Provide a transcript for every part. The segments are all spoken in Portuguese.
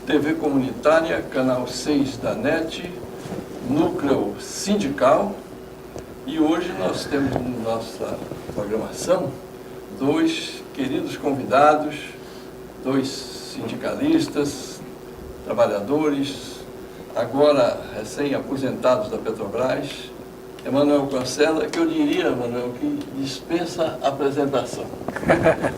TV Comunitária, Canal 6 da NET, Núcleo Sindical. E hoje nós temos na nossa programação dois queridos convidados, dois sindicalistas, trabalhadores, agora recém-aposentados da Petrobras, Emanuel Cancela, que eu diria, Emanuel, que dispensa apresentação.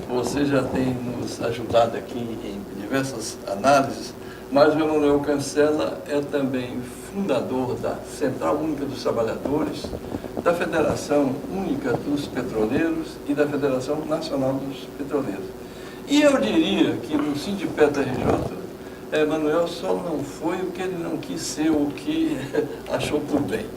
Você já tem nos ajudado aqui em diversas análises, mas o Emanuel Cancela é também fundador da Central Única dos Trabalhadores, da Federação Única dos Petroleiros e da Federação Nacional dos Petroleiros. E eu diria que no Sindipetro RJ, Emanuel só não foi o que ele não quis ser, o que achou por bem.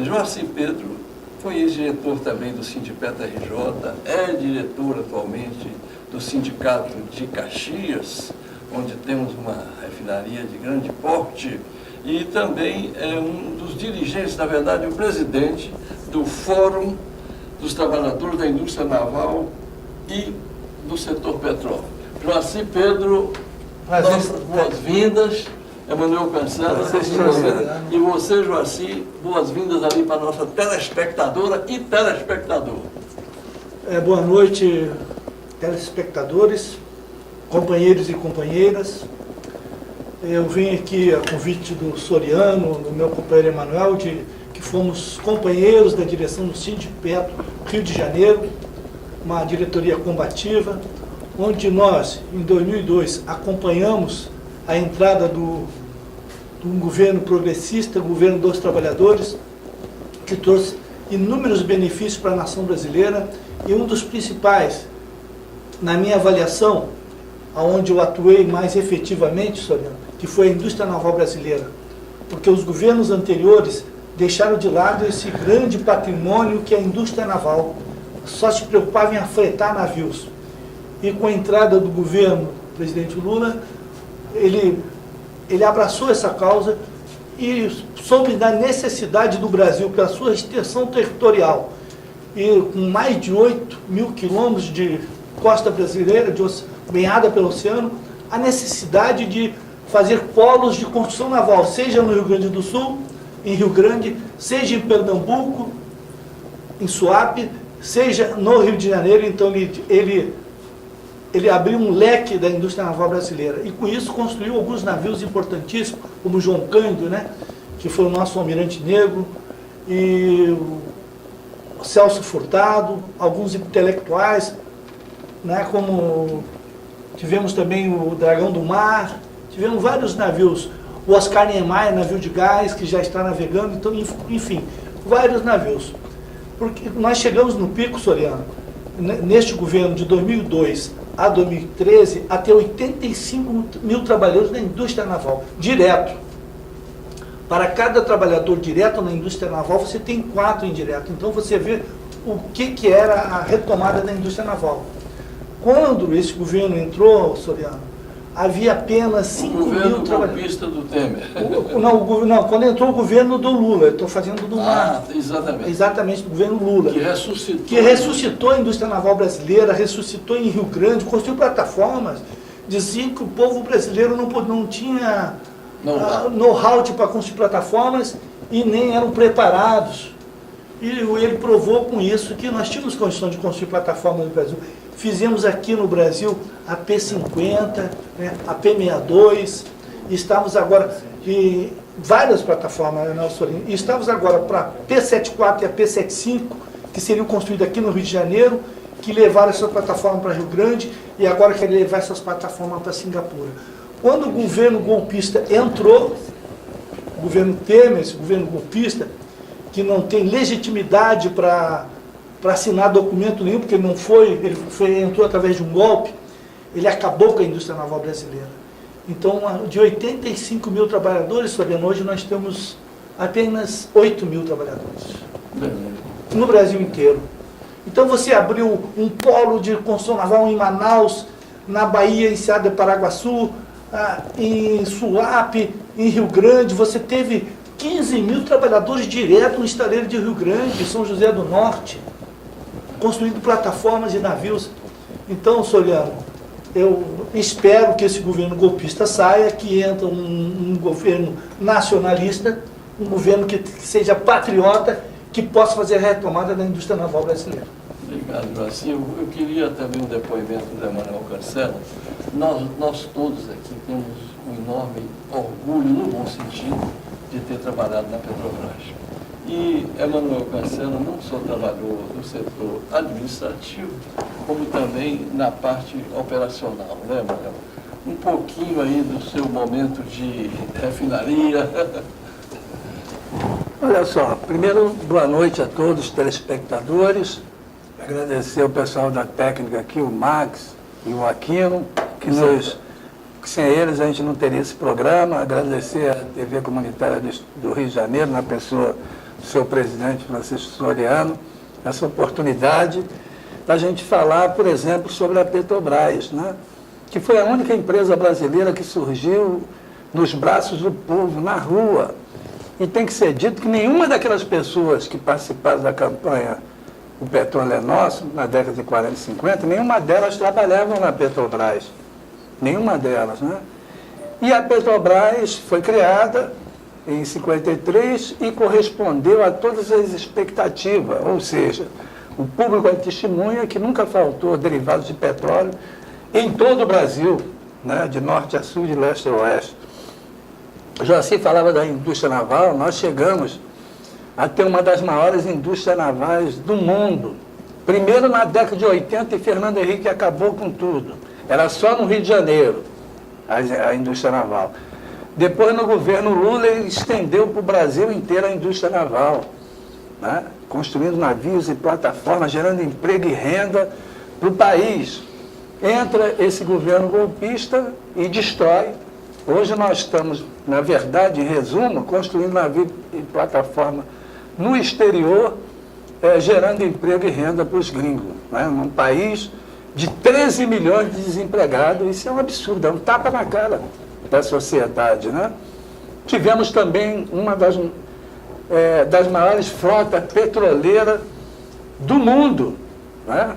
Joaci Pedro foi ex-diretor também do Sindipetro RJ, é diretor atualmente do Sindicato de Caxias, onde temos uma refinaria de grande porte, e também é um dos dirigentes, na verdade, o presidente do Fórum dos Trabalhadores da Indústria Naval e do setor petróleo. Joaci Pedro, nossas boas-vindas. Emanuel Cancela, e você, Joaci, boas-vindas ali para a nossa telespectadora e telespectador. Boa noite, telespectadores, companheiros e companheiras. Eu vim aqui a convite do Soriano, do meu companheiro Emanuel, que fomos companheiros da direção do Sindipetro Rio de Janeiro, uma diretoria combativa, onde nós, em 2002, acompanhamos a entrada do governo progressista, governo dos trabalhadores, que trouxe inúmeros benefícios para a nação brasileira, e um dos principais, na minha avaliação, aonde eu atuei mais efetivamente, Soriano, que foi a indústria naval brasileira, porque os governos anteriores deixaram de lado esse grande patrimônio que é a indústria naval, só se preocupava em afretar navios. E com a entrada do governo presidente Lula, ele abraçou essa causa e soube da necessidade do Brasil, pela sua extensão territorial, e com mais de 8 mil quilômetros de costa brasileira, banhada pelo oceano, a necessidade de fazer polos de construção naval, seja no Rio Grande do Sul, em Rio Grande, seja em Pernambuco, em Suape, seja no Rio de Janeiro. Então ele abriu um leque da indústria naval brasileira e com isso construiu alguns navios importantíssimos, como o João Cândido, que foi o nosso almirante negro, e o Celso Furtado, alguns intelectuais, como tivemos também o Dragão do Mar, tivemos vários navios, o Oscar Niemeyer, navio de gás, que já está navegando, então, enfim, vários navios. Porque nós chegamos no pico, Soriano, neste governo de 2002 a 2013, a ter 85 mil trabalhadores na indústria naval, direto. Para cada trabalhador direto na indústria naval, você tem 4 indiretos. Então você vê o que era a retomada da indústria naval. Quando esse governo entrou, Soriano, havia apenas 5 mil trabalhadores. O governo golpista do Temer. Não, quando entrou o governo do Lula, eu estou fazendo do mar. Exatamente. Exatamente, do governo Lula. Que ressuscitou a indústria naval brasileira, ressuscitou em Rio Grande, construiu plataformas. Diziam que o povo brasileiro não tinha know-how para construir plataformas e nem eram preparados. E ele provou com isso que nós tínhamos condições de construir plataformas no Brasil. Fizemos aqui no Brasil a P50, a P62, e estamos agora em várias plataformas, e estamos agora para a P74 e a P75, que seriam construídas aqui no Rio de Janeiro, que levaram essa plataforma para Rio Grande, e agora querem levar essas plataformas para Singapura. Quando o governo golpista entrou, o governo Temer, esse governo golpista, que não tem legitimidade para assinar documento nenhum, porque ele entrou através de um golpe, ele acabou com a indústria naval brasileira. Então, de 85 mil trabalhadores, Fabiano, hoje nós temos apenas 8 mil trabalhadores no Brasil inteiro. Então você abriu um polo de construção naval em Manaus, na Bahia, em Serra de Paraguaçu, em Suape, em Rio Grande, você teve 15 mil trabalhadores direto no estaleiro de Rio Grande, São José do Norte, construindo plataformas e navios. Então, Soriano, Eu espero que esse governo golpista saia, que entre um governo nacionalista, um governo que seja patriota, que possa fazer a retomada da indústria naval brasileira. Obrigado, Joacim. Eu queria também um depoimento do Emanuel Cancela. Nós todos aqui temos um enorme orgulho, no bom sentido, de ter trabalhado na Petrobras. E Emanuel Cancela não só trabalhou no setor administrativo, como também na parte operacional, né, Emanuel? Um pouquinho aí do seu momento de refinaria. Olha só, primeiro, boa noite a todos os telespectadores. Agradecer ao pessoal da técnica aqui, o Max e o Aquino, que sem eles a gente não teria esse programa. Agradecer à TV Comunitária do Rio de Janeiro, na pessoa do seu presidente Francisco Soriano, essa oportunidade da gente falar, por exemplo, sobre a Petrobras, né? Que foi a única empresa brasileira que surgiu nos braços do povo, na rua. E tem que ser dito que nenhuma daquelas pessoas que participaram da campanha O Petróleo é Nosso, na década de 40 e 50, nenhuma delas trabalhavam na Petrobras. Nenhuma delas, né? E a Petrobras foi criada em 53 e correspondeu a todas as expectativas, ou seja, o público é testemunha que nunca faltou derivados de petróleo em todo o Brasil, né? De norte a sul, de leste a oeste. O Joacim falava da indústria naval, nós chegamos a ter uma das maiores indústrias navais do mundo. Primeiro na década de 80 e Fernando Henrique acabou com tudo. Era só no Rio de Janeiro a indústria naval. Depois, no governo Lula, ele estendeu para o Brasil inteiro a indústria naval, né? Construindo navios e plataformas, gerando emprego e renda para o país. Entra esse governo golpista e destrói. Hoje nós estamos, na verdade, em resumo, construindo navio e plataforma no exterior, gerando emprego e renda para os gringos, né? Num país de 13 milhões de desempregados. Isso é um absurdo, é um tapa na cara da sociedade, né? Tivemos também uma das maiores frotas petroleiras do mundo, né?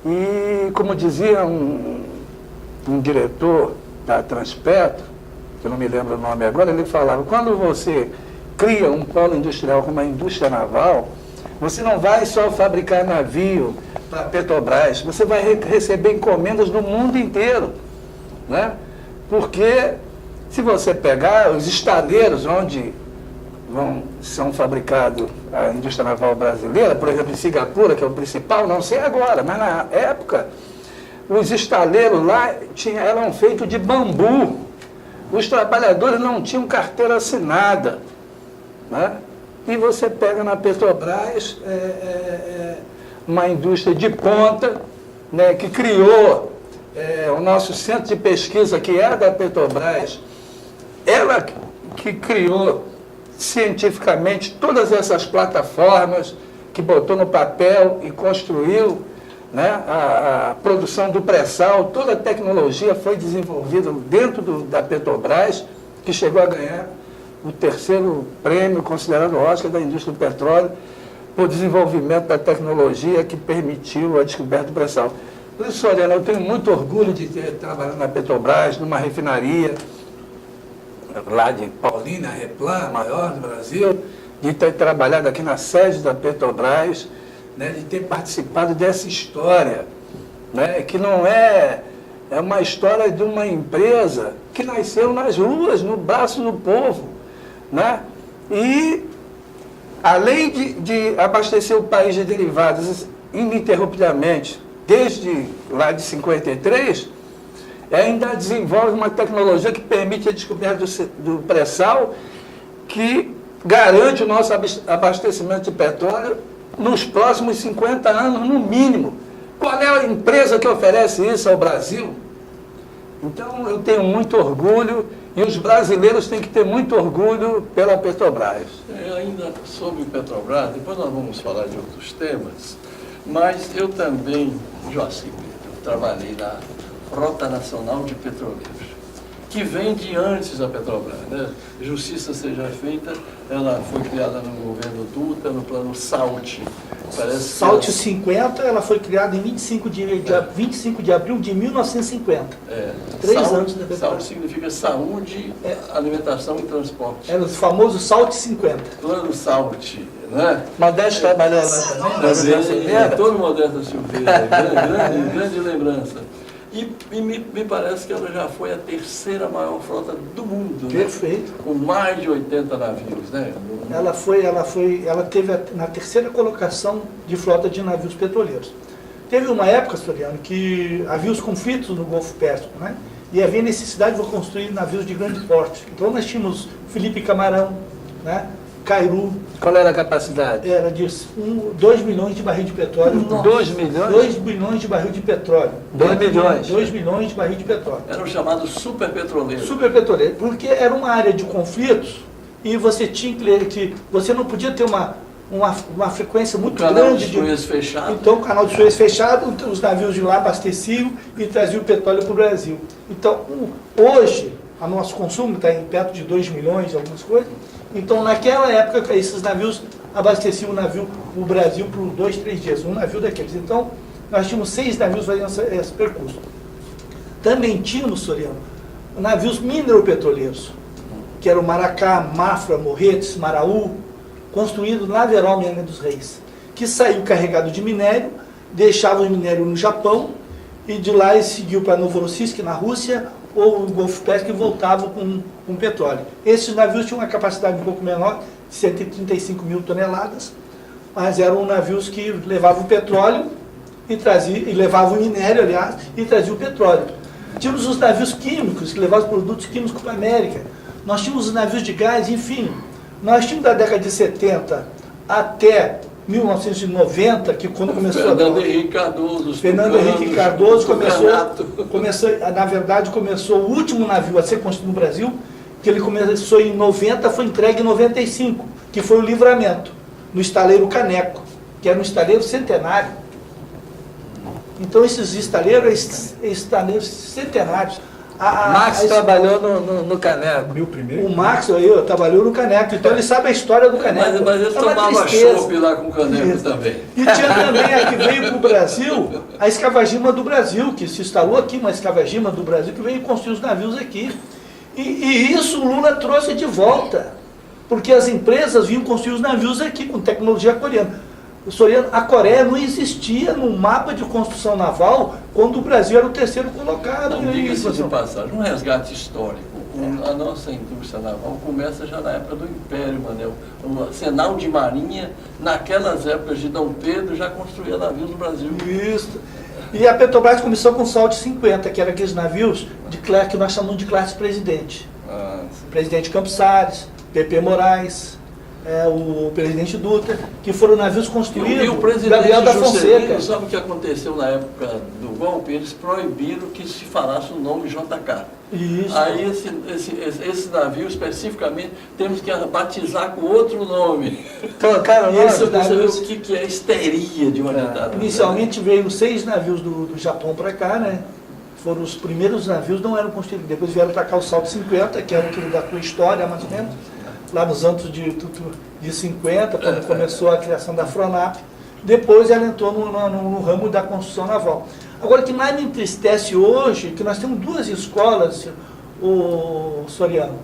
E, como dizia um diretor da Transpetro, que eu não me lembro o nome agora, ele falava, quando você cria um polo industrial como a indústria naval, você não vai só fabricar navio para a Petrobras, você vai receber encomendas do mundo inteiro, né? Porque se você pegar os estaleiros onde são fabricados a indústria naval brasileira, por exemplo, em Singapura, que é o principal, não sei agora, mas na época, os estaleiros lá eram feitos de bambu. Os trabalhadores não tinham carteira assinada, né? E você pega na Petrobras uma indústria de ponta, né, que criou o nosso centro de pesquisa, que é da Petrobras, ela que criou cientificamente todas essas plataformas, que botou no papel e construiu, né, a produção do pré-sal, toda a tecnologia foi desenvolvida dentro da Petrobras, que chegou a ganhar o 3º prêmio, considerado Oscar da indústria do petróleo, por desenvolvimento da tecnologia que permitiu a descoberta do pré-sal. Por isso, Soriano, eu tenho muito orgulho de ter trabalhado na Petrobras, numa refinaria lá de Paulínia, Replan, maior do Brasil, de ter trabalhado aqui na sede da Petrobras, né, de ter participado dessa história, né, que não é uma história de uma empresa que nasceu nas ruas, no braço do povo, né? E, além de abastecer o país de derivados ininterruptamente, desde lá de 53, ainda desenvolve uma tecnologia que permite a descoberta do pré-sal, que garante o nosso abastecimento de petróleo nos próximos 50 anos, no mínimo. Qual é a empresa que oferece isso ao Brasil? Então, eu tenho muito orgulho, e os brasileiros têm que ter muito orgulho pela Petrobras. Ainda sobre Petrobras, depois nós vamos falar de outros temas, mas eu também, Joacim Pedro, trabalhei na Frota Nacional de Petroleiros, que vem de antes da Petrobras, né? Justiça seja feita, ela foi criada no governo Dutra, no plano SALT, Salte 50, ela foi criada em 25 de abril de 1950. 3 anos depois. Salte significa saúde, alimentação e transporte. Era o famoso Salte 50. Plano Salte, né? Modesto trabalhou lá também, Todo Modesto Silveira, grande lembrança. E me parece que ela já foi a terceira maior frota do mundo. Perfeito. Né? Com mais de 80 navios, né? Ela teve na terceira colocação de frota de navios petroleiros. Teve uma época, Soriano, que havia os conflitos no Golfo Pérsico, né? E havia necessidade de construir navios de grande porte. Então nós tínhamos Felipe Camarão, né? Cairu. Qual era a capacidade? Era de 2 milhões de barril de petróleo. 2 milhões? 2 bilhões de barril de petróleo. 2 milhões? 2 milhões de barril de petróleo. Era o chamado superpetroleiro. Superpetroleiro, porque era uma área de conflitos e você tinha que você não podia ter uma frequência muito grande. O canal de Suez fechado. Então o canal de Suez fechado, os navios de lá abasteciam e traziam petróleo para o Brasil. Então, hoje, o nosso consumo está em perto de 2 milhões, algumas coisas. Então, naquela época, esses navios abasteciam o Brasil por 2, 3 dias, um navio daqueles. Então, nós tínhamos 6 navios fazendo esse percurso. Também tínhamos, Soriano, navios mineropetroleiros, que eram Maracá, Mafra, Morretes, Maraú, construídos na Verol Minas dos Reis, que saiu carregado de minério, deixava o minério no Japão, e de lá ele seguiu para Novorossiysk, na Rússia, ou o Golfo Pérsico, e voltava com petróleo. Esses navios tinham uma capacidade um pouco menor, de 135 mil toneladas, mas eram navios que levavam petróleo e levavam minério, aliás, e traziam o petróleo. Tínhamos os navios químicos, que levavam produtos químicos para a América. Nós tínhamos os navios de gás, enfim. Nós tínhamos da década de 70 até 1990, que quando começou Fernando Henrique Cardoso. Fernando Henrique Cardoso começou o último navio a ser construído no Brasil, que ele começou em 90, foi entregue em 95, que foi o Livramento, no estaleiro Caneco, que era um estaleiro centenário. Então esses estaleiros centenários. Max trabalhou no Caneco. O Max trabalhou no Caneco, então ele sabe a história do Caneco. Mas ele tomava chopp lá com o Caneco também. E tinha também a que veio para o Brasil, a Escavagima do Brasil, que se instalou aqui, uma Escavagima do Brasil, que veio construir os navios aqui. E isso o Lula trouxe de volta, porque as empresas vinham construir os navios aqui, com tecnologia coreana. A Coreia não existia no mapa de construção naval quando o Brasil era o terceiro colocado. Não, diga-se de passagem, um resgate histórico. A nossa indústria naval começa já na época do Império, Manel. O Arsenal de Marinha, naquelas épocas de Dom Pedro, já construía navios no Brasil. Isso. E a Petrobras começou com o Salte 50, que eram aqueles navios que nós chamamos de classe presidente. Presidente Campos Salles, PP Moraes, o presidente Dutra, que foram navios construídos. E o presidente Gabriel da Fonseca. Sabe o que aconteceu na época do golpe? Eles proibiram que se falasse o nome JK. Isso. Aí esse navio especificamente temos que batizar com outro nome. Colocaram Você vê o que é a histeria de uma ditadura. Inicialmente veio 6 navios do Japão para cá, né? Foram os primeiros navios, não eram construídos. Depois vieram para cá o Salte 50, que era aquilo da tua história, mais ou menos. Lá nos anos de 50, quando começou a criação da Fronap. Depois ela entrou no ramo da construção naval. Agora, o que mais me entristece hoje, que nós temos 2 escolas, Soriano,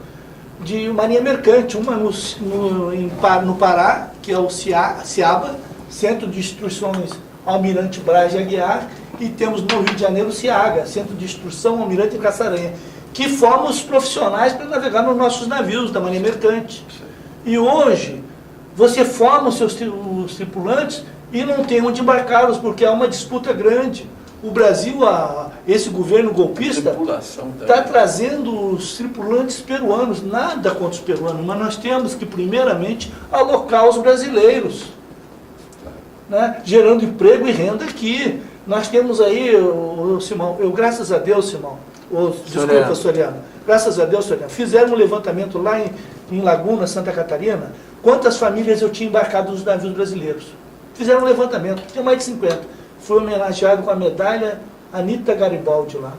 de marinha mercante. Uma no Pará, que é o CIABA, Centro de Instruções Almirante Braz de Aguiar, e temos no Rio de Janeiro o CIAGA, Centro de Instrução Almirante Caçaranha, que formam os profissionais para navegar nos nossos navios da marinha mercante. E hoje, você forma os tripulantes e não tem onde embarcá-los, porque há uma disputa grande. O Brasil, esse governo golpista, está trazendo os tripulantes peruanos, nada contra os peruanos, mas nós temos que, primeiramente, alocar os brasileiros, né, gerando emprego e renda aqui. Nós temos aí, Simão, graças a Deus, Simão, desculpa, Soriano. Graças a Deus, Soriano. Fizeram um levantamento lá em Laguna, Santa Catarina. Quantas famílias eu tinha embarcado nos navios brasileiros? Fizeram um levantamento. Tinha mais de 50. Fui homenageado com a medalha Anita Garibaldi lá,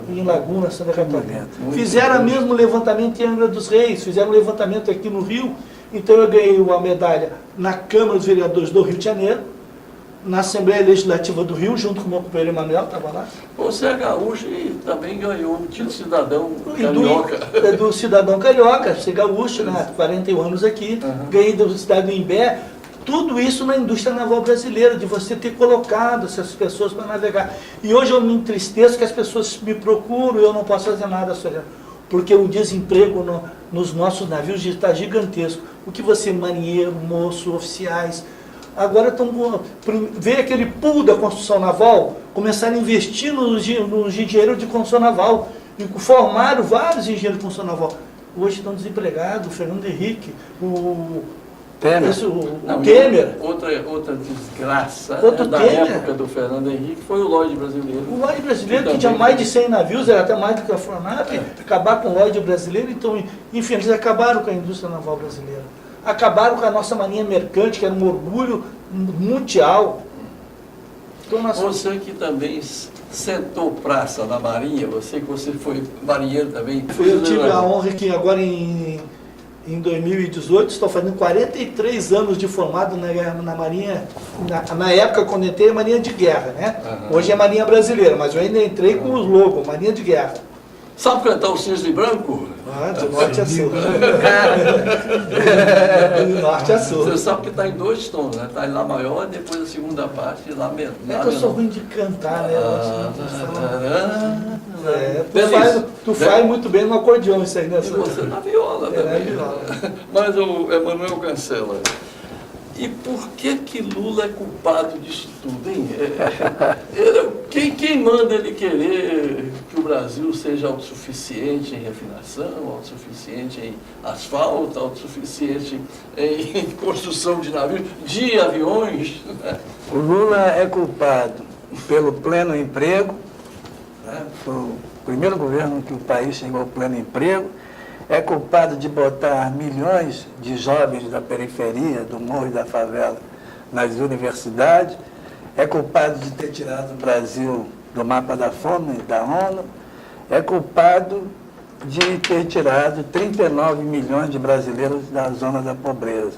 em Laguna, Santa Catarina. Fizeram o mesmo levantamento em Angra dos Reis. Fizeram um levantamento aqui no Rio. Então eu ganhei uma medalha na Câmara dos Vereadores do Rio de Janeiro. na Assembleia Legislativa do Rio, junto com o meu companheiro Emanuel, estava lá. Você é gaúcho e também ganhou o título de cidadão carioca. Do cidadão carioca, ser gaúcho, né? 41 anos aqui, ganhei do cidade do Imbé. Tudo isso na indústria naval brasileira, de você ter colocado essas pessoas para navegar. E hoje eu me entristeço que as pessoas me procuram e eu não posso fazer nada, Soriano, porque o desemprego nos nossos navios está gigantesco. O que você, marinheiro, moço, oficiais, agora estão... Veio aquele pool da construção naval, começaram a investir no engenheiro de construção naval, e formaram vários engenheiros de construção naval. Hoje estão desempregados, o Fernando Henrique, o Temer. Outra desgraça da Temer. época do Fernando Henrique foi o Lloyd brasileiro. O Lloyd brasileiro, que tinha mais de 100 navios, era até mais do que a FONAP, acabar com o Lloyd brasileiro, então, enfim, eles acabaram com a indústria naval brasileira. Acabaram com a nossa marinha mercante, que era um orgulho mundial. Então, Você que também sentou praça na Marinha, você foi marinheiro também. Eu tive a honra que agora em 2018, estou fazendo 43 anos de formado na Marinha, na época quando entrei, a Marinha de Guerra, né? Hoje é Marinha Brasileira, mas eu ainda entrei com os logos, Marinha de Guerra. Sabe cantar o Cisne Branco? De norte a sul. De norte a sul. Você sabe que está em 2 tons, né? Está em Lá maior, depois a segunda parte, Lá menor. É que eu sou ruim de cantar, né? Tu faz muito bem no acordeão isso aí, né? E você na viola também. Viola. Mas o Emanuel Cancela, e por que Lula é culpado disso tudo, hein? Quem manda ele querer que o Brasil seja autossuficiente em refinação, autossuficiente em asfalto, autossuficiente em construção de navios, de aviões? O Lula é culpado pelo pleno emprego, né? Foi o primeiro governo que o país chegou ao pleno emprego. É culpado de botar milhões de jovens da periferia, do morro e da favela, nas universidades. É culpado de ter tirado o Brasil do mapa da fome da ONU. É culpado de ter tirado 39 milhões de brasileiros da zona da pobreza.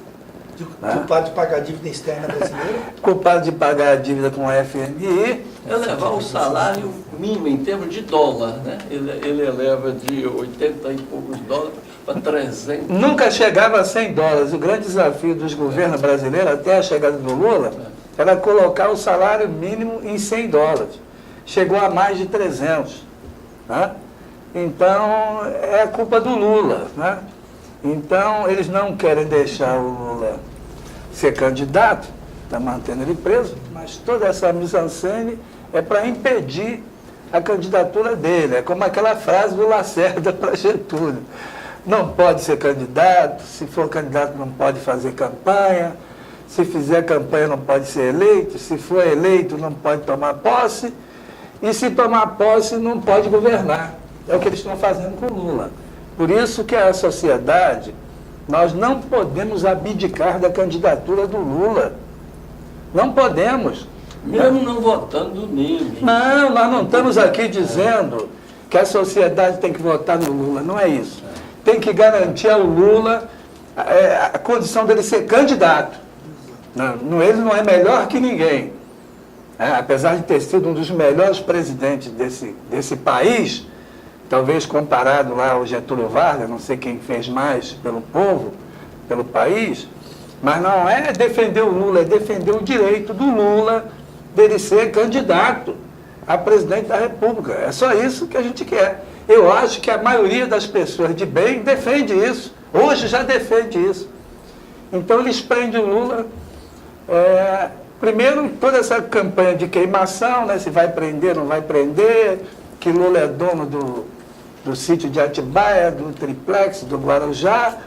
Culpado de pagar a dívida externa brasileira? Culpado de pagar a dívida com a FMI. Elevar o salário mínimo em termos de dólar, né? Ele eleva de 80 e poucos dólares para 300. Nunca chegava a 100 dólares. O grande desafio dos governos brasileiros, até a chegada do Lula, era colocar o salário mínimo em 100 dólares. Chegou a mais de 300. Né? Então, é a culpa do Lula. Né? Então, eles não querem deixar o Lula ser candidato, está mantendo ele preso, mas toda essa mise-en-scène é para impedir a candidatura dele. É como aquela frase do Lacerda para Getúlio. Não pode ser candidato, se for candidato não pode fazer campanha, se fizer campanha não pode ser eleito, se for eleito não pode tomar posse, e se tomar posse não pode governar. É o que eles estão fazendo com o Lula. Por isso que a sociedade, nós não podemos abdicar da candidatura do Lula. Não podemos. Mesmo não votando nele. Não, nós não estamos aqui dizendo que a sociedade tem que votar no Lula. Não é isso. Tem que garantir ao Lula a condição dele ser candidato. Não, ele não é melhor que ninguém. Apesar de ter sido um dos melhores presidentes desse país, talvez comparado lá ao Getúlio Vargas, não sei quem fez mais pelo povo, pelo país, mas não é defender o Lula, é defender o direito do Lula dele ser candidato a presidente da República. É só isso que a gente quer. Eu acho que a maioria das pessoas de bem defende isso. Hoje já defende isso. Então eles prendem o Lula. Primeiro, toda essa campanha de queimação, né, se vai prender, não vai prender, que Lula é dono do sítio de Atibaia, do triplex, do Guarujá,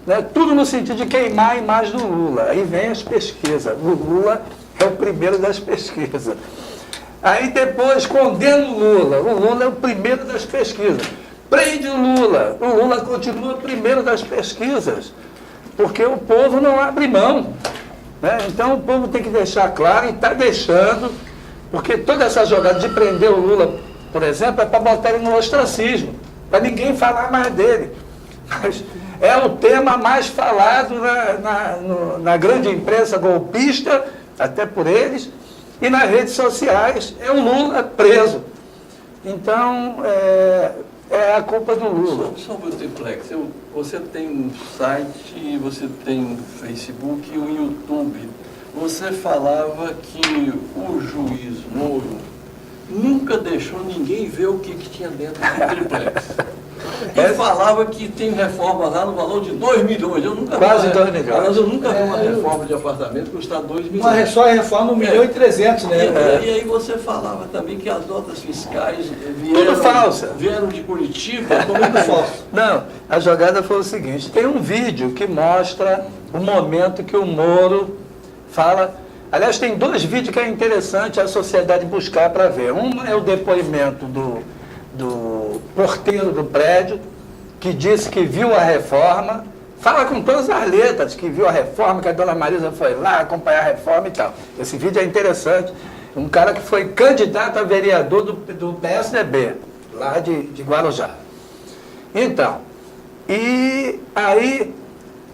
né, tudo no sentido de queimar a imagem do Lula. Aí vem as pesquisas. O Lula é o primeiro das pesquisas. Aí depois condena o Lula é o primeiro das pesquisas. Prende o Lula continua primeiro das pesquisas, porque o povo não abre mão. Né? Então o povo tem que deixar claro, e está deixando, porque toda essa jogada de prender o Lula, por exemplo, é para botar ele no ostracismo, para ninguém falar mais dele. Mas é o tema mais falado na grande imprensa golpista, até por eles, E nas redes sociais é o Lula preso. Então, é a culpa do Lula. Sobre o triplex, você tem um site, você tem um Facebook e um YouTube. Você falava que o juiz Moro nunca deixou ninguém ver o que tinha dentro do triplex. E falava que tem reforma lá no valor de 2 milhões. Eu nunca Quase 2 milhões. Mas eu nunca vi uma reforma de apartamento custar 2 milhões. Só a reforma 1.300.000, né? E aí você falava também que as notas fiscais Tudo falsa. Vieram de Curitiba. Tudo falso. Não, a jogada foi o seguinte, tem um vídeo que mostra o momento que o Moro fala. Aliás, tem 2 vídeos que é interessante a sociedade buscar para ver. Um é o depoimento do porteiro do prédio, que disse que viu a reforma, fala com todas as letras, que viu a reforma, que a dona Marisa foi lá acompanhar a reforma e tal. Esse vídeo é interessante. Um cara que foi candidato a vereador do PSDB, lá de Guarujá. Então, e aí,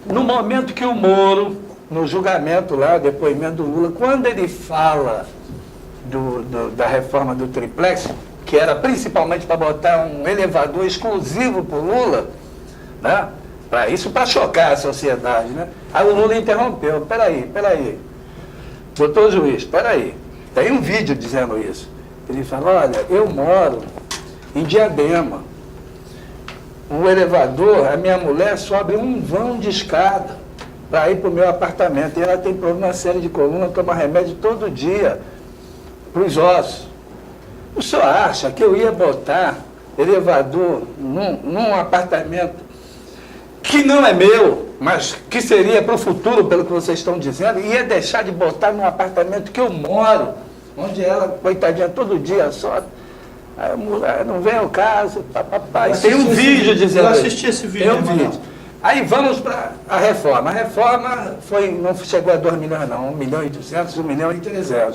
no momento que o Moro, no julgamento lá, o depoimento do Lula, quando ele fala da reforma do triplex, que era principalmente para botar um elevador exclusivo para o Lula, né? Para chocar a sociedade, né? Aí o Lula interrompeu, peraí, doutor juiz, peraí, tem um vídeo dizendo isso. Ele fala, olha, eu moro em Diadema, o elevador, a minha mulher sobe um vão de escada para ir para o meu apartamento, e ela tem problema sério de coluna, toma remédio todo dia para os ossos. O senhor acha que eu ia botar elevador num apartamento que não é meu, mas que seria para o futuro, pelo que vocês estão dizendo, e ia deixar de botar num apartamento que eu moro, onde ela, coitadinha, todo dia sobe? Aí a mulher, não vem ao caso, papapá. Tem um vídeo dizendo. Eu assisti esse vídeo. Tem um vídeo. Aí vamos para a reforma. A reforma não chegou a 2 milhões, não, 1.200.000, 1.300.000,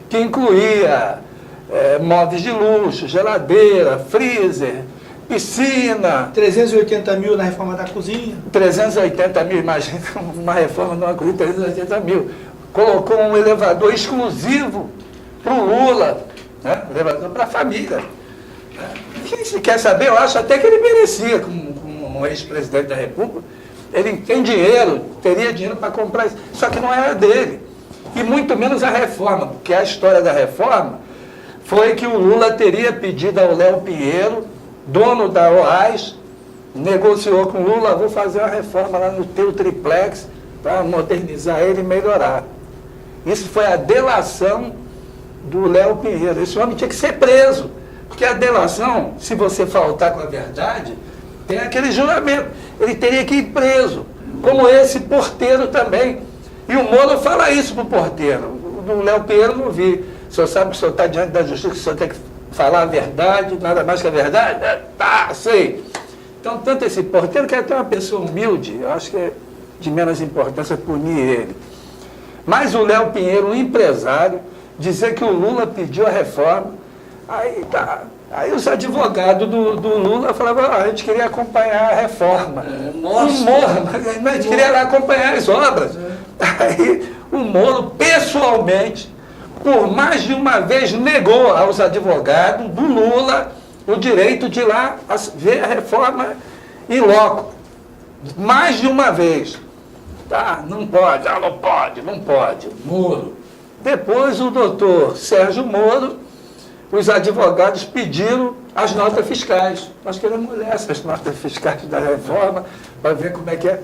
que incluía móveis de luxo, geladeira, freezer, piscina. 380.000 na reforma da cozinha. 380.000, imagina uma reforma de uma cozinha, 380.000. Colocou um elevador exclusivo para o Lula, né? Elevador para a família. Quem quer saber, eu acho até que ele merecia, como ex-presidente da República. Ele tem dinheiro, teria dinheiro para comprar isso, só que não era dele. E muito menos a reforma, porque a história da reforma foi que o Lula teria pedido ao Léo Pinheiro, dono da OAS, negociou com o Lula, vou fazer uma reforma lá no teu triplex para modernizar ele e melhorar. Isso foi a delação do Léo Pinheiro. Esse homem tinha que ser preso, porque a delação, se você faltar com a verdade, tem aquele juramento. Ele teria que ir preso, como esse porteiro também. E o Moro fala isso para o porteiro. Do Léo Pinheiro não vi. O senhor sabe que o senhor está diante da justiça, que o senhor tem que falar a verdade, nada mais que a verdade? Tá, sei. Então, tanto esse porteiro, que é até uma pessoa humilde, eu acho que é de menos importância punir ele. Mas o Léo Pinheiro, um empresário, dizer que o Lula pediu a reforma, aí tá. Aí os advogados do Lula falavam, a gente queria acompanhar a reforma. Mas a gente queria lá acompanhar as obras. Aí o Moro, pessoalmente, por mais de uma vez, negou aos advogados do Lula o direito de ir lá ver a reforma em loco. Mais de uma vez. Tá, não pode, não pode. Moro. Depois o doutor Sérgio Moro, os advogados pediram as notas fiscais. Nós queremos ler essas notas fiscais da reforma para ver como é que é.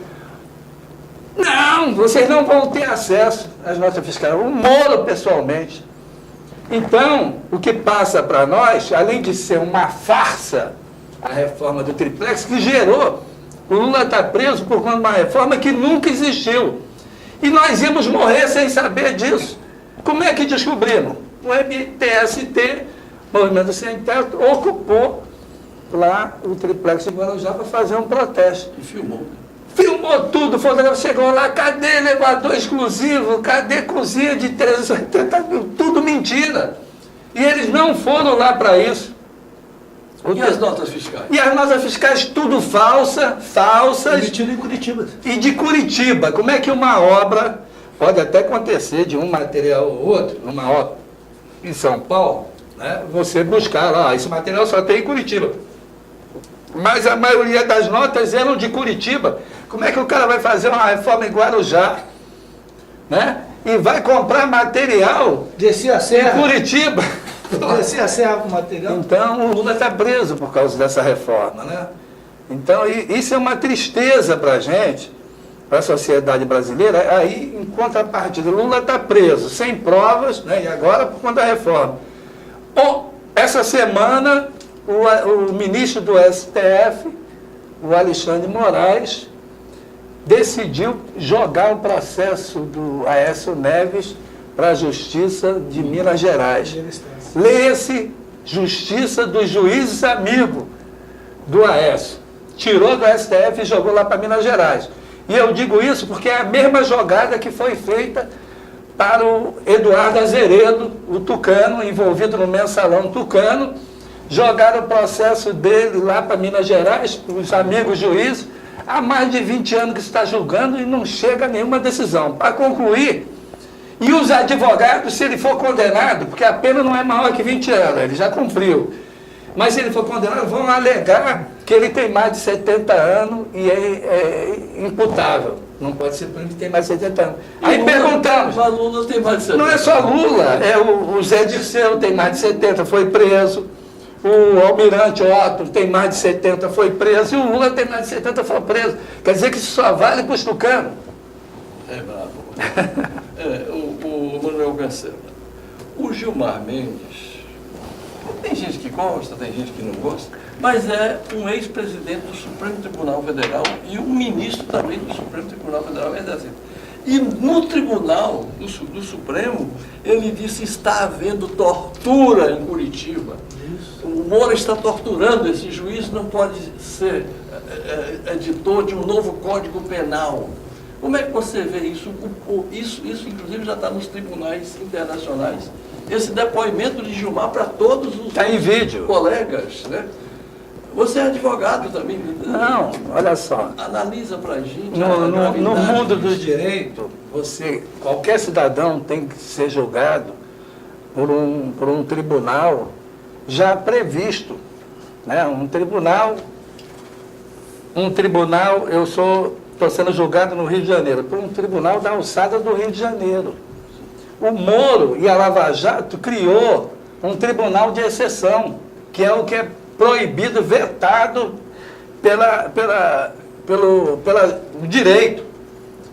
Não, vocês não vão ter acesso às notas fiscais. O Moro, pessoalmente. Então, o que passa para nós, além de ser uma farsa, a reforma do triplex, que gerou, o Lula está preso por conta de uma reforma que nunca existiu. E nós íamos morrer sem saber disso. Como é que descobrimos? O MTST, Movimento Sem Teto, ocupou lá o triplex de Guarujá para fazer um protesto. E filmou. Filmou tudo, fotografia, chegou lá, cadê elevador exclusivo, cadê cozinha de 380.000, tudo mentira. E eles não foram lá para isso. E as notas fiscais? E as notas fiscais tudo falsas. Emitido em Curitiba. E de Curitiba, como é que uma obra pode até acontecer de um material ou outro, numa obra em São Paulo, né, você buscar lá, esse material só tem em Curitiba. Mas a maioria das notas eram de Curitiba. Como é que o cara vai fazer uma reforma em Guarujá, né? E vai comprar material Descia a em serra. Curitiba? Descia a serra com material. Então, o Lula está preso por causa dessa reforma, né? Então, isso é uma tristeza para a gente, para a sociedade brasileira. Aí, em contrapartida, o Lula está preso, sem provas, né? E agora por conta da reforma. Bom, essa semana, o ministro do STF, o Alexandre Moraes, decidiu jogar o processo do Aécio Neves para a Justiça de Minas Gerais. Leia-se Justiça dos Juízes Amigos do Aécio. Tirou do STF e jogou lá para Minas Gerais. E eu digo isso porque é a mesma jogada que foi feita para o Eduardo Azeredo, o tucano, envolvido no mensalão tucano. Jogaram o processo dele lá para Minas Gerais, para os amigos juízes. Há mais de 20 anos que está julgando e não chega a nenhuma decisão. Para concluir, e os advogados, se ele for condenado, porque a pena não é maior que 20 anos, ele já cumpriu, mas se ele for condenado, vão alegar que ele tem mais de 70 anos e é imputável. Não pode ser porque tem mais de 70 anos. Aí Lula, perguntamos, mas Lula tem mais de 70. não é só Lula, o Zé Dirceu tem mais de 70, foi preso. O Almirante Otto tem mais de 70, foi preso. E o Lula tem mais de 70, foi preso. Quer dizer que isso só vale para os tucanos. É bravo. O Manuel Cancela. O Gilmar Mendes, tem gente que gosta, tem gente que não gosta, mas é um ex-presidente do Supremo Tribunal Federal e um ministro também do Supremo Tribunal Federal. E no Tribunal do Supremo, ele disse que está havendo tortura em Curitiba. O Moro está torturando, esse juiz não pode ser editor de um novo Código Penal. Como é que você vê isso? Isso inclusive, já está nos tribunais internacionais. Esse depoimento de Gilmar para todos os Está em vídeo. colegas, né? Você é advogado também. Não, olha só. Analisa para a gente. No mundo do direito, qualquer cidadão tem que ser julgado por um tribunal já previsto, né? Um tribunal, eu estou sendo julgado no Rio de Janeiro, por um tribunal da alçada do Rio de Janeiro. O Moro e a Lava Jato criou um tribunal de exceção, que é o que é proibido, vetado pelo direito.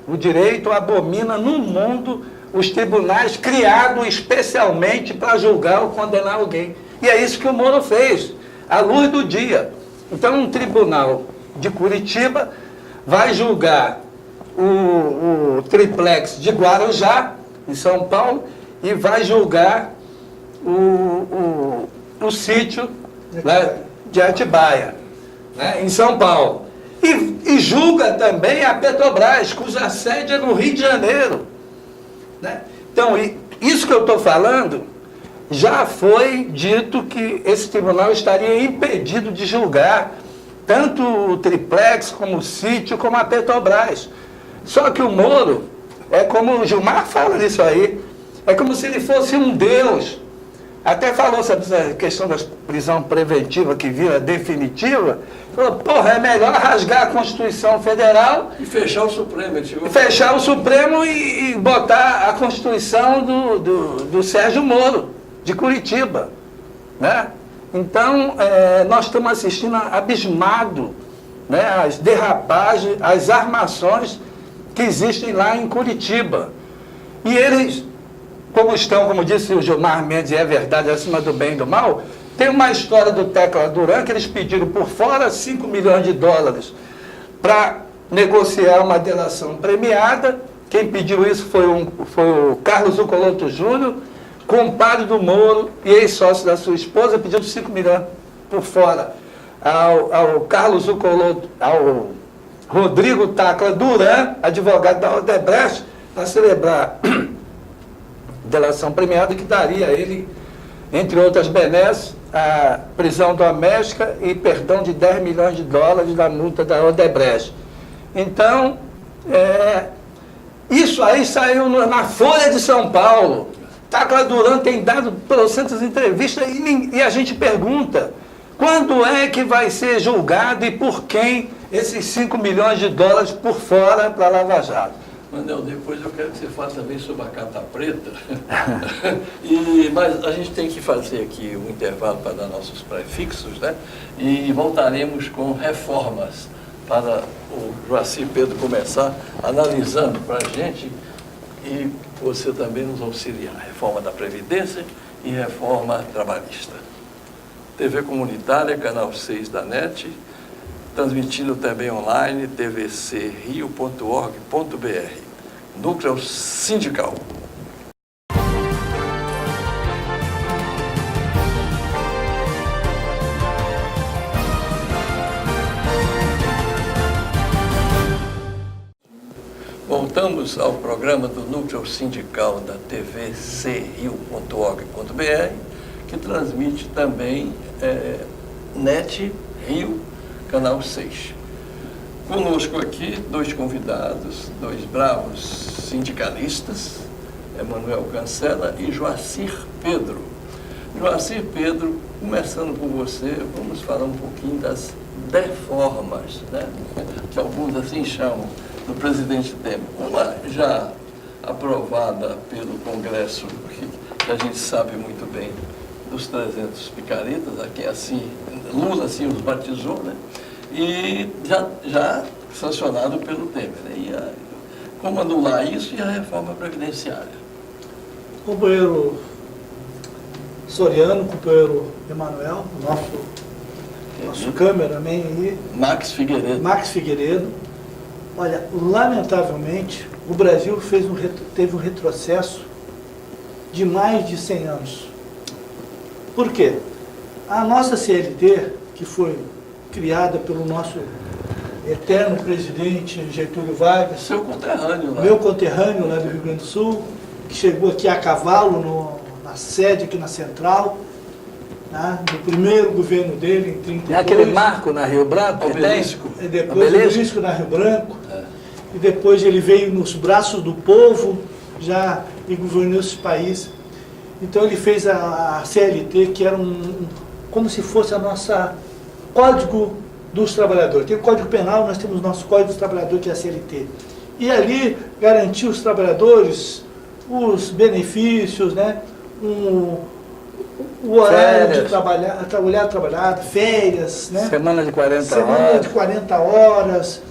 O direito abomina no mundo os tribunais criados especialmente para julgar ou condenar alguém. E é isso que o Moro fez, à luz do dia. Então, um tribunal de Curitiba vai julgar o triplex de Guarujá, em São Paulo, e vai julgar o sítio, né, de Atibaia, né, em São Paulo. E julga também a Petrobras, cuja sede é no Rio de Janeiro. Né? Então, isso que eu estou falando, já foi dito que esse tribunal estaria impedido de julgar tanto o triplex, como o sítio, como a Petrobras. Só que o Moro, é como o Gilmar fala nisso aí, é como se ele fosse um deus. Até falou sobre essa questão da prisão preventiva que vira definitiva. Falou, porra, é melhor rasgar a Constituição Federal E fechar o Supremo. fechar o Supremo e botar a Constituição do Sérgio Moro, de Curitiba. Né? Então, nós estamos assistindo abismado, né, as derrapagens, as armações que existem lá em Curitiba. E eles, como disse o Gilmar Mendes, é verdade, acima do bem e do mal, tem uma história do Tecla Duran, que eles pediram por fora 5 milhões de dólares para negociar uma delação premiada. Quem pediu isso foi o Carlos Zucoloto Júnior, compadre do Moro e ex-sócio da sua esposa, pediu 5 milhões por fora ao Carlos Zucoloto, ao Rodrigo Tacla Duran, advogado da Odebrecht, para celebrar delação premiada que daria a ele, entre outras benesses, a prisão doméstica e perdão de 10 milhões de dólares da multa da Odebrecht. Então, Isso aí saiu na Folha de São Paulo. Tacla Duran tem dado trocentas entrevistas e a gente pergunta, quando é que vai ser julgado e por quem esses 5 milhões de dólares por fora para Lava Jato? Manel, depois eu quero que você fale também sobre a carta preta. Mas a gente tem que fazer aqui um intervalo para dar nossos prefixos, né? E voltaremos com reformas para o Joacir Pedro começar analisando para a gente e você também nos auxiliar. Reforma da Previdência e reforma trabalhista. TV Comunitária, canal 6 da NET, transmitindo também online, tvcrio.org.br. Núcleo Sindical. Voltamos ao programa do Núcleo Sindical da tvcrio.org.br, que transmite também NET Rio, canal 6. Conosco aqui, 2 convidados, 2 bravos sindicalistas, Emanuel Cancela e Joacir Pedro. Joacir Pedro, começando por você, vamos falar um pouquinho das deformas, né? Que alguns assim chamam, do presidente Temer. Uma já aprovada pelo Congresso, que a gente sabe muito bem, dos 300 picaretas, aqui assim, Lula assim os batizou, né? E já sancionado pelo Temer. Né? E como anular isso e a reforma previdenciária? Companheiro Soriano, companheiro Emanuel, nosso cameraman aí. Max Figueiredo. Olha, lamentavelmente, o Brasil teve um retrocesso de mais de 100 anos. Por quê? A nossa CLT, que foi criada pelo nosso eterno presidente Getúlio Vargas, seu conterrâneo lá. Meu conterrâneo lá do Rio Grande do Sul, que chegou aqui a cavalo na sede aqui na Central, né, no primeiro governo dele, em 32. É aquele marco na Rio Branco? Obelisco. E depois o obelisco na Rio Branco. E depois ele veio nos braços do povo já e governou esse país. Então ele fez a CLT, que era como se fosse a nossa Código dos Trabalhadores. Tem o Código Penal, nós temos o nosso Código dos Trabalhadores, que é a CLT. E ali garantiu os trabalhadores os benefícios, né? O horário de trabalhar, férias, né? Semana de 40 horas. Semana de 40 horas,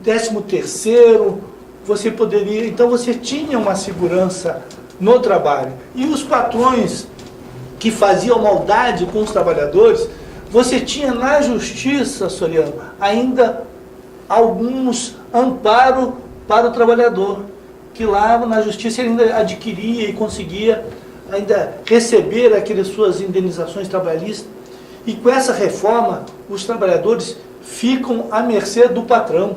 13º, você poderia... Então você tinha uma segurança no trabalho. E os patrões que faziam maldade com os trabalhadores, você tinha na justiça, Soriano, ainda alguns amparo para o trabalhador, que lá na justiça ele ainda adquiria e conseguia ainda receber aquelas suas indenizações trabalhistas. E com essa reforma, os trabalhadores ficam à mercê do patrão.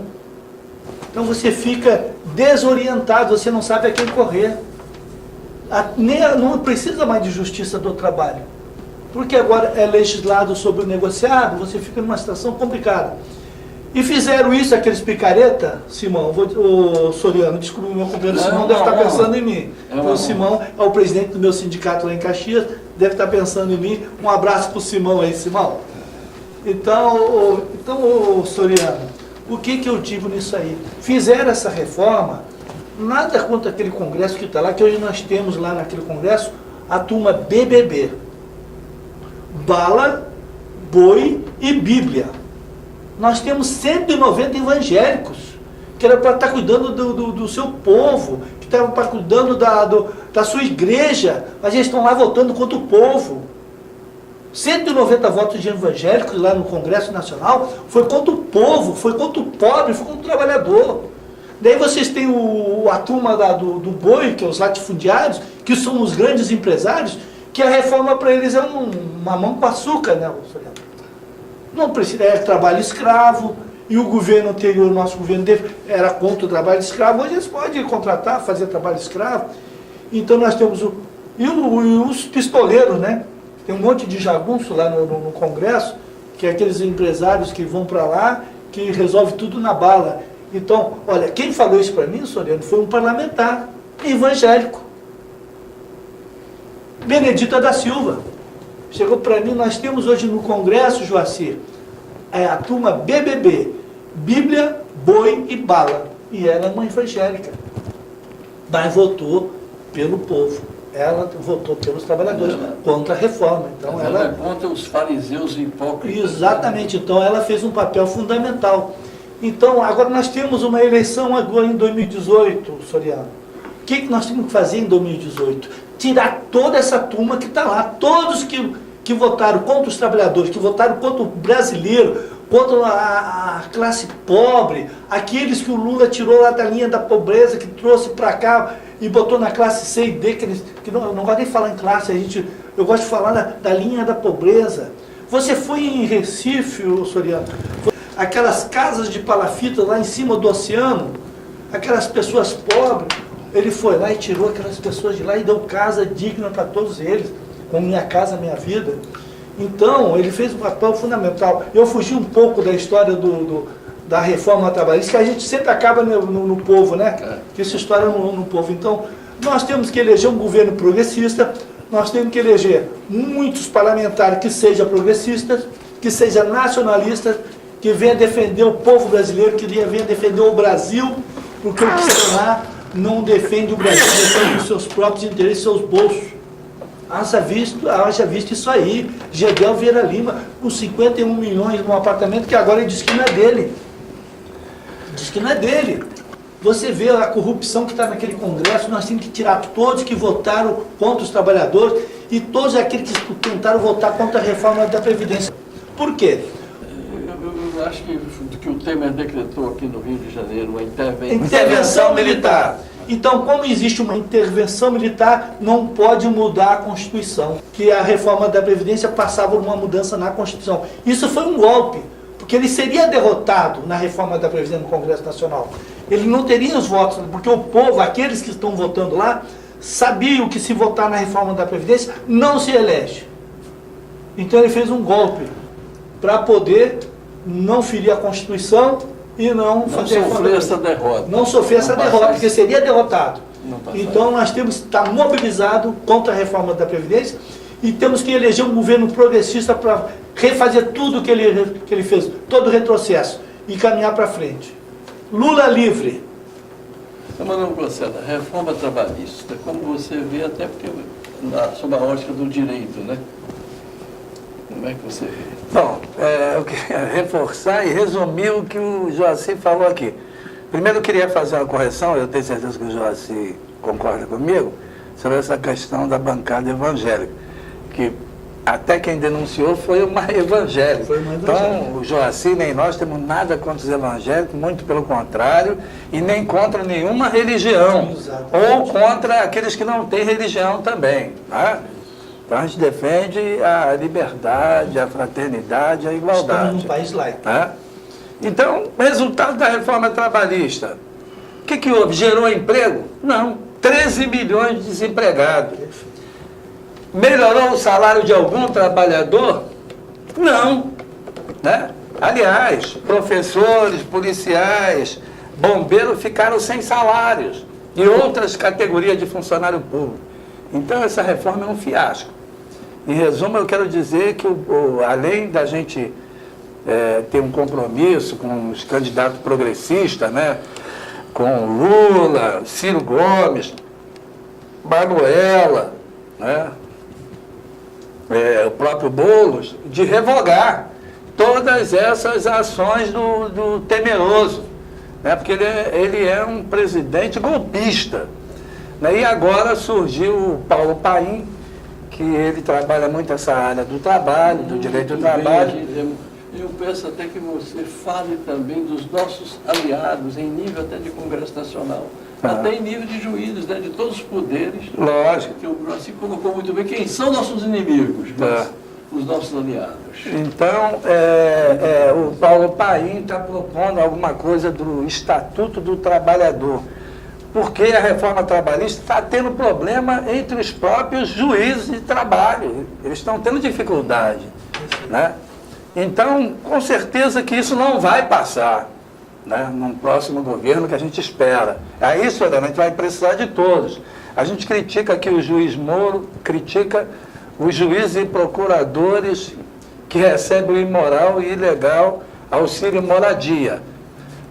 Então você fica desorientado, você não sabe a quem correr. Não precisa mais de justiça do trabalho, porque agora é legislado sobre o negociado, você fica numa situação complicada. E fizeram isso aqueles picareta, Simão, o Soriano, desculpa, o meu companheiro Simão deve estar pensando em mim. O Simão é o presidente do meu sindicato lá em Caxias, deve estar pensando em mim. Um abraço para o Simão aí, Simão. Então, Soriano, o que eu digo nisso aí? Fizeram essa reforma, nada contra aquele congresso que está lá, que hoje nós temos lá naquele congresso a turma BBB. Bala, boi e Bíblia. Nós temos 190 evangélicos, que era para estar cuidando do seu povo, que estavam para cuidando da sua igreja, mas eles estão lá votando contra o povo. 190 votos de evangélicos lá no Congresso Nacional foi contra o povo, foi contra o pobre, foi contra o trabalhador. Daí vocês têm a turma do boi, que é os latifundiários, que são os grandes empresários, que a reforma para eles é uma mão com açúcar, né? Não precisa, é trabalho escravo, e o governo anterior, nosso governo era contra o trabalho escravo, hoje eles podem contratar, fazer trabalho escravo. Então nós temos os pistoleiros, né? Tem um monte de jagunço lá no Congresso, que é aqueles empresários que vão para lá, que resolve tudo na bala. Então, olha, quem falou isso para mim, Soriano, foi um parlamentar evangélico. Benedita da Silva. Chegou para mim, nós temos hoje no Congresso, Joacir, a turma BBB, Bíblia, Boi e Bala. E ela é uma evangélica. Mas votou pelo povo. Ela votou pelos trabalhadores contra a reforma. Então ela é contra os fariseus hipócritas. Exatamente. Então ela fez um papel fundamental. Então agora nós temos uma eleição agora em 2018, Soriano. O que nós temos que fazer em 2018? Tirar toda essa turma que está lá. Todos que votaram contra os trabalhadores, que votaram contra o brasileiro, contra a classe pobre, aqueles que o Lula tirou lá da linha da pobreza, que trouxe para cá e botou na classe C e D, que não gosto nem de falar em classe, eu gosto de falar da linha da pobreza. Você foi em Recife, Soriano, aquelas casas de palafita lá em cima do oceano, aquelas pessoas pobres, ele foi lá e tirou aquelas pessoas de lá e deu casa digna para todos eles, com Minha Casa Minha Vida. Então, ele fez um papel fundamental. Eu fugi um pouco da história da reforma trabalhista, que a gente sempre acaba no povo, né? Que essa história no povo. Então, nós temos que eleger um governo progressista, nós temos que eleger muitos parlamentares que sejam progressistas, que sejam nacionalistas, que venham defender o povo brasileiro, que venham defender o Brasil, porque o que está não defende o Brasil, defende os seus próprios interesses, seus bolsos. Haja visto isso aí. Gedel Vieira Lima, com 51 milhões num apartamento que agora ele diz que não é dele. Diz que não é dele. Você vê a corrupção que está naquele Congresso, nós temos que tirar todos que votaram contra os trabalhadores e todos aqueles que tentaram votar contra a reforma da Previdência. Por quê? Eu acho que o Temer decretou aqui no Rio de Janeiro uma intervenção militar. Então, como existe uma intervenção militar, não pode mudar a Constituição. Que a reforma da Previdência passava por uma mudança na Constituição. Isso foi um golpe, porque ele seria derrotado na reforma da Previdência no Congresso Nacional. Ele não teria os votos, porque o povo, aqueles que estão votando lá, sabiam que se votar na reforma da Previdência, não se elege. Então ele fez um golpe para poder não ferir a Constituição e não sofrer essa derrota. Não sofrer essa derrota, porque seria derrotado. Então nós temos que estar mobilizados contra a reforma da Previdência e temos que eleger um governo progressista para refazer tudo que ele fez, todo o retrocesso, e caminhar para frente. Lula livre. Manuel Grossello, reforma trabalhista, como você vê, até porque sob a ótica do direito, né? Como é que você vê? Bom, eu queria reforçar e resumir o que o Joacir falou aqui. Primeiro eu queria fazer uma correção, eu tenho certeza que o Joacir concorda comigo, sobre essa questão da bancada evangélica, que até quem denunciou foi uma evangélica. Então, o Joacir nem nós temos nada contra os evangélicos, muito pelo contrário, e nem contra nenhuma religião, ou contra aqueles que não têm religião também, tá? Então a gente defende a liberdade, a fraternidade, a igualdade. Estamos num país laico. Tá? Então, resultado da reforma trabalhista, o que houve? Gerou emprego? Não. 13 milhões de desempregados. Melhorou o salário de algum trabalhador? Não. Né? Aliás, professores, policiais, bombeiros ficaram sem salários. E outras categorias de funcionário público. Então, essa reforma é um fiasco. Em resumo, eu quero dizer que, além da gente ter um compromisso com os candidatos progressistas, né, com Lula, Ciro Gomes, Manuela, né, o próprio Boulos, de revogar todas essas ações do temeroso, né, porque ele é um presidente golpista. Né, e agora surgiu o Paulo Paim, que ele trabalha muito essa área do trabalho, do direito do trabalho. Eu peço até que você fale também dos nossos aliados, em nível até de Congresso Nacional, até em nível de juízes, né, de todos os poderes. Lógico. Que o Brasil colocou muito bem. Quem são nossos inimigos? Os nossos aliados. Então, o Paulo Paim está propondo alguma coisa do Estatuto do Trabalhador, porque a reforma trabalhista está tendo problema entre os próprios juízes de trabalho. Eles estão tendo dificuldade. Né? Então, com certeza que isso não vai passar. né, num próximo governo que a gente espera. Aí, Soriano, a gente vai precisar de todos. A gente critica aqui o juiz Moro, critica os juízes e procuradores que recebem o imoral e ilegal auxílio moradia.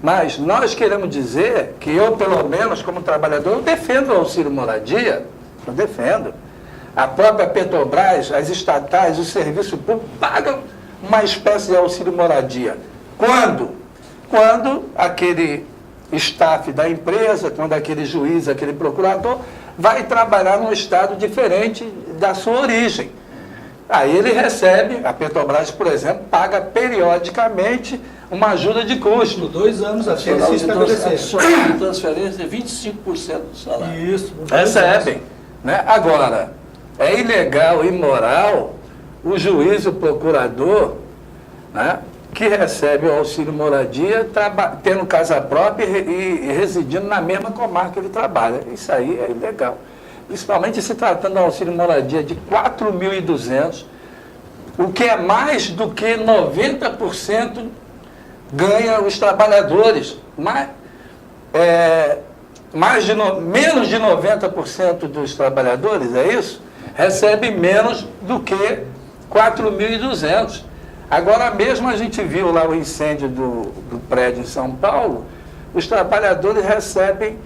Mas nós queremos dizer que eu, pelo menos, como trabalhador, eu defendo o auxílio moradia, eu defendo. A própria Petrobras, as estatais, o serviço público pagam uma espécie de auxílio moradia. Quando? Quando aquele staff da empresa, quando aquele juiz, aquele procurador, vai trabalhar num estado diferente da sua origem. Aí ele recebe, a Petrobras, por exemplo, paga periodicamente uma ajuda de custo. Por 2 anos até ele se estabelecer. Adicional de transferência de 25% do salário. Isso. por 2 anos. Recebem. Né? Agora, é ilegal e imoral o juiz e o procurador, né, que recebe o auxílio moradia tendo casa própria e residindo na mesma comarca que ele trabalha. Isso aí é ilegal. Principalmente se tratando do auxílio moradia de 4.200, o que é mais do que 90% ganha os trabalhadores. Menos de 90% dos trabalhadores, é isso? Recebe menos do que 4.200. Agora mesmo a gente viu lá o incêndio do prédio em São Paulo, os trabalhadores recebem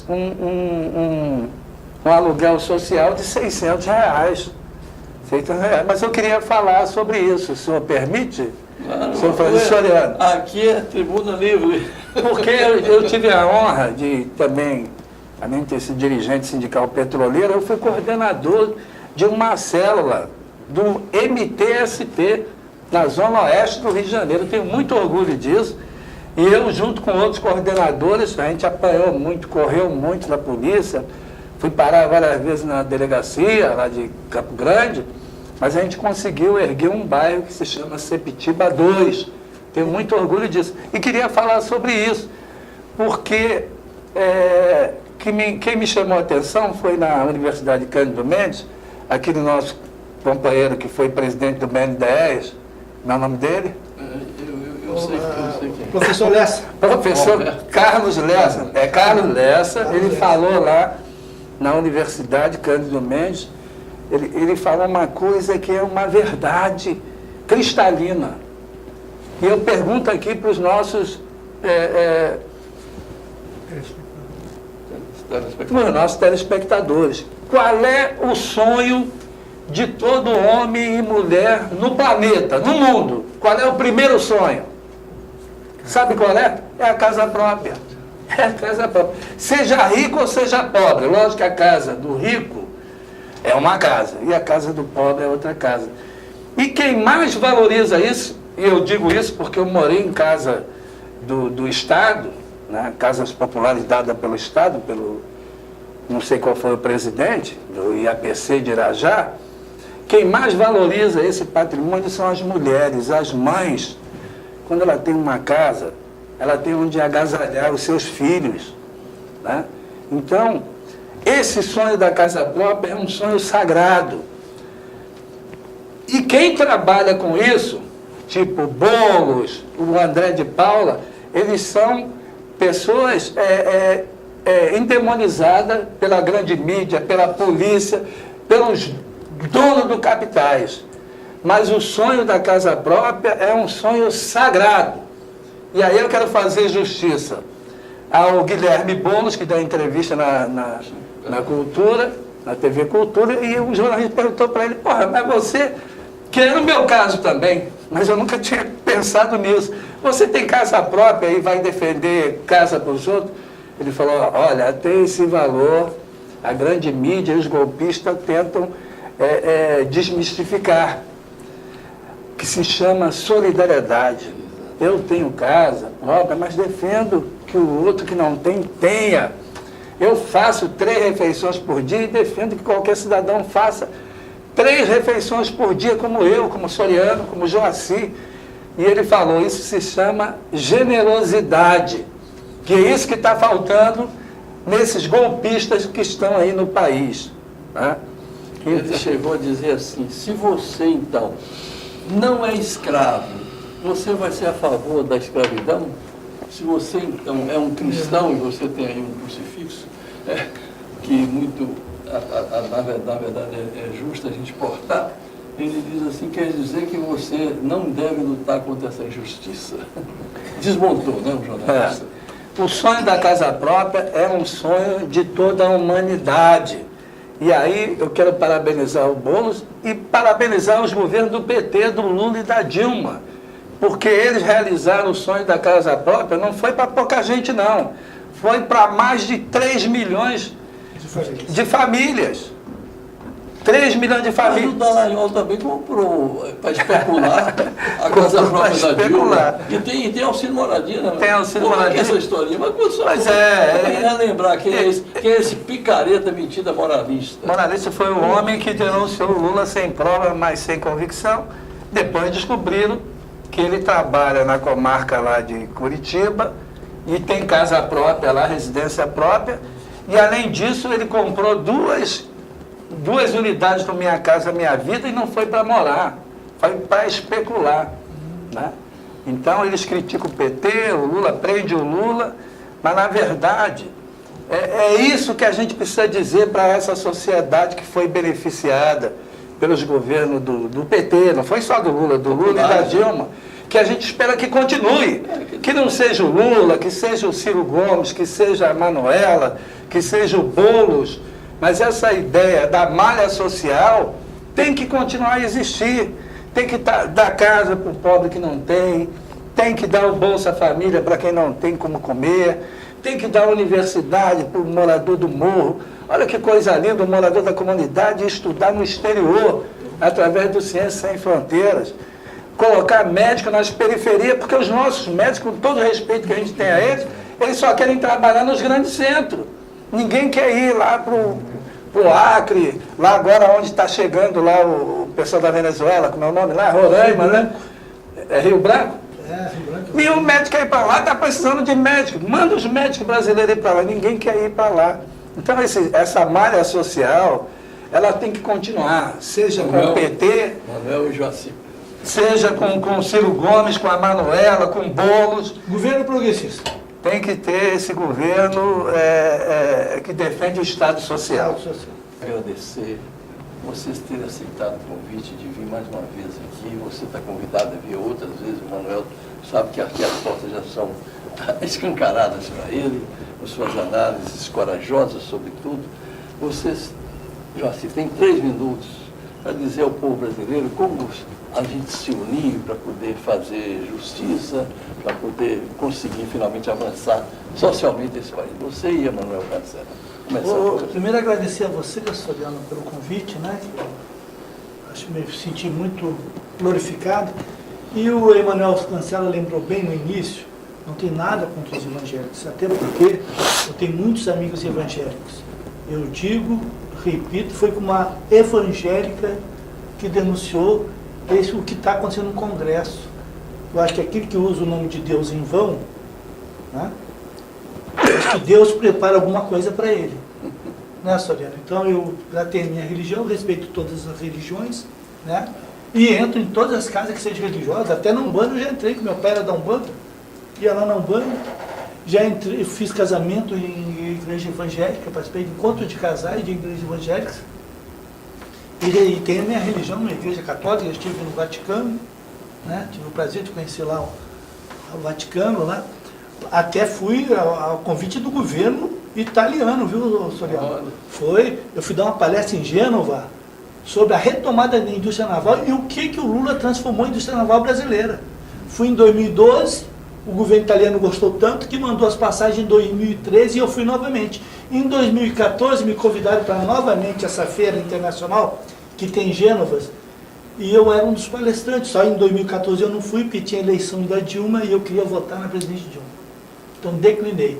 um aluguel social de R$600. R$600. Mas eu queria falar sobre isso, o senhor permite? Claro, Senhor Francisco Soriano. Aqui é tribuna livre. Porque eu tive a honra de também, além de ter sido dirigente sindical petroleiro, eu fui coordenador de uma célula do MTST, na Zona Oeste do Rio de Janeiro. Eu tenho muito orgulho disso. E eu, junto com outros coordenadores, a gente apanhou muito, correu muito na polícia, fui parar várias vezes na delegacia, lá de Campo Grande, mas a gente conseguiu erguer um bairro que se chama Sepitiba 2. Tenho muito orgulho disso. E queria falar sobre isso, porque quem me chamou a atenção foi na Universidade Cândido Mendes, aquele nosso companheiro que foi presidente do BNDES, não é o nome dele? Eu sei quem é. Professor Lessa. Professor Carlos Lessa. É Carlos Lessa, ele falou lá na Universidade Cândido Mendes, ele falou uma coisa que é uma verdade cristalina. E eu pergunto aqui para os nossos telespectadores, qual é o sonho de todo homem e mulher no planeta, no mundo? Qual é o primeiro sonho? Sabe qual é? É a casa própria. É a casa própria. Seja rico ou seja pobre. Lógico que a casa do rico é uma casa e a casa do pobre é outra casa. E quem mais valoriza isso, e eu digo isso porque eu morei em casa do Estado, né, casas populares dadas pelo Estado, não sei qual foi o presidente, do IAPC de Irajá. Quem mais valoriza esse patrimônio são as mulheres, as mães. Quando ela tem uma casa, ela tem onde agasalhar os seus filhos. Né? Então, esse sonho da casa própria é um sonho sagrado. E quem trabalha com isso, tipo Boulos, o André de Paula, eles são pessoas endemonizadas pela grande mídia, pela polícia, pelos donos do capitais. Mas o sonho da casa própria é um sonho sagrado. E aí eu quero fazer justiça ao Guilherme Boulos, que deu entrevista na Cultura, na TV Cultura, e o jornalista perguntou para ele, porra, mas você, que é no meu caso também, mas eu nunca tinha pensado nisso, você tem casa própria e vai defender casa para os outros? Ele falou, olha, tem esse valor, a grande mídia e os golpistas tentam desmistificar, que se chama solidariedade. Eu tenho casa própria, mas defendo que o outro que não tem, tenha. Eu faço 3 refeições por dia e defendo que qualquer cidadão faça 3 refeições por dia, como eu, como Soriano, como Joaci. E ele falou, isso se chama generosidade, que é isso que está faltando nesses golpistas que estão aí no país. Né? Ele chegou a dizer assim, se você então não é escravo, você vai ser a favor da escravidão? Se você, então, é um cristão e você tem aí um crucifixo, que muito, na verdade, é justo a gente portar, ele diz assim, quer dizer que você não deve lutar contra essa injustiça. Desmontou, né, o jornalista? O sonho da casa própria é um sonho de toda a humanidade. E aí eu quero parabenizar o Boulos e parabenizar os governos do PT, do Lula e da Dilma. Porque eles realizaram o sonho da casa própria, não foi para pouca gente não. Foi para mais de 3 milhões de famílias. 3 milhões de Mas famílias. o Dallagnol também comprou para especular a casa própria da Dilma. E tem auxílio moradia, né? Tem auxílio Como moradia. é que é essa historinha? Mas lembrar quem é esse picareta metida moralista. Moralista foi o homem que denunciou o Lula sem prova, mas sem convicção. Depois descobriram que ele trabalha na comarca lá de Curitiba e tem casa própria lá, residência própria. E além disso, ele comprou duas unidades do Minha Casa Minha Vida e não foi para morar, foi para especular, né? Então eles criticam o PT, o Lula prende o Lula, mas na verdade é isso que a gente precisa dizer para essa sociedade que foi beneficiada pelos governos do PT, não foi só do Lula e da Dilma, que a gente espera que continue, que não seja o Lula, que seja o Ciro Gomes, que seja a Manuela, que seja o Boulos, mas essa ideia da malha social tem que continuar a existir, tem que dar casa para o pobre que não tem que dar o Bolsa Família para quem não tem como comer, tem que dar universidade para o morador do morro. Olha que coisa linda, o morador da comunidade estudar no exterior, através do Ciência Sem Fronteiras. Colocar médico nas periferias, porque os nossos médicos, com todo o respeito que a gente tem a eles só querem trabalhar nos grandes centros. Ninguém quer ir lá para o Acre, lá agora onde está chegando lá o pessoal da Venezuela, como é o nome lá? Roraima, né? É Rio Branco? Rio Branco. Nenhum médico quer ir para lá, está precisando de médico. Manda os médicos brasileiros ir para lá, ninguém quer ir para lá. Então essa malha social, ela tem que continuar, seja com o PT, Manuel e Joacim. seja com o Ciro Gomes, com a Manuela, com o Boulos. Governo progressista. Tem que ter esse governo que defende o Estado social. Agradecer vocês terem aceitado o convite de vir mais uma vez aqui. Você está convidado a vir outras vezes. O Manuel sabe que aqui as portas já são escancaradas para ele, as suas análises corajosas sobre tudo. Vocês, Joacim, tem 3 minutos para dizer ao povo brasileiro como a gente se unir para poder fazer justiça, para poder conseguir finalmente avançar socialmente esse país. Você e a Manuel Cancela. Primeiro agradecer a você, Soriano, pelo convite, né? Acho que me senti muito glorificado. E o Emanuel Cancela lembrou bem no início, não tem nada contra os evangélicos, até porque eu tenho muitos amigos evangélicos. Eu digo, repito, foi com uma evangélica que denunciou o que está acontecendo no Congresso. Eu acho que aquele que usa o nome de Deus em vão, né? Acho que Deus prepara alguma coisa para ele. Né, Soriano? Então eu já tenho minha religião, respeito todas as religiões, né? E entro em todas as casas que sejam religiosas, até na Umbanda eu já entrei, que meu pai era da Umbanda, ia lá na Umbanda, já entrei, fiz casamento em igreja evangélica, participei de encontro de casais de igrejas evangélicas. E tenho a minha religião na igreja católica, eu estive no Vaticano, né? Tive o prazer de conhecer lá o Vaticano, lá. Até fui ao convite do governo italiano, viu, Soriano? Eu fui dar uma palestra em Gênova sobre a retomada da indústria naval e o que o Lula transformou a indústria naval brasileira. Fui em 2012, o governo italiano gostou tanto que mandou as passagens em 2013 e eu fui novamente. Em 2014 me convidaram para novamente essa feira internacional que tem em Gênova e eu era um dos palestrantes. Só em 2014 eu não fui porque tinha eleição da Dilma e eu queria votar na presidente Dilma. Então declinei.